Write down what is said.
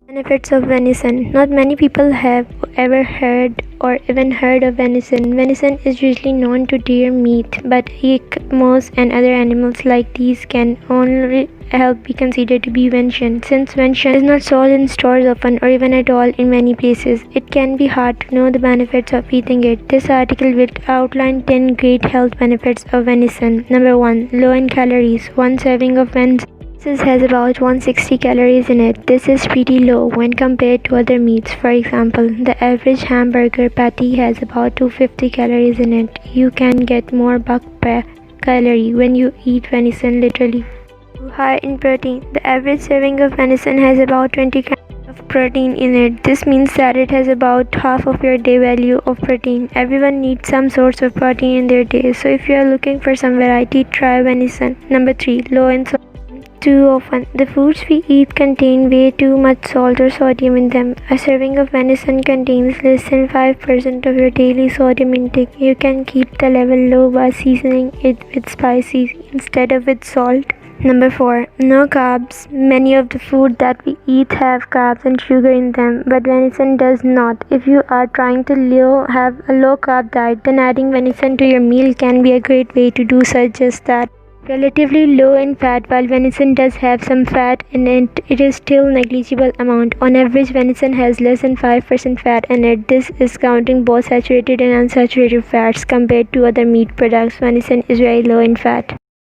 Benefits of venison. Not many people have ever heard or even heard of venison. Venison is usually known to deer meat, but elk, moose, and other animals like these can only help be considered to be venison. Since venison is not sold in stores often or even at all in many places, it can be hard to know the benefits of eating it. This article will outline 10 great health benefits of venison. Number 1. Low in calories. One serving of venison has about 160 calories in it. This is pretty low when compared to other meats. For example, the average hamburger patty has about 250 calories in it. You can get more buck per calorie when you eat venison literally. High in protein. The average serving of venison has about 20 grams of protein in it. This means that it has about half of your day value of protein. Everyone needs some source of protein in their day, so if you are looking for some variety, try venison. Number 3. Low in salt. Too often, the foods we eat contain way too much salt or sodium in them. A serving of venison contains less than 5% of your daily sodium intake. You can keep the level low by seasoning it with spices instead of with salt. Number 4. No carbs. Many of the food that we eat have carbs and sugar in them, but venison does not. If you are trying to have a low carb diet, then adding venison to your meal can be a great way to do just that. Relatively low in fat. While venison does have some fat in it, it is still negligible amount. On average, venison has less than 5% fat in it. This is counting both saturated and unsaturated fats. Compared to other meat products, venison is very low in fat.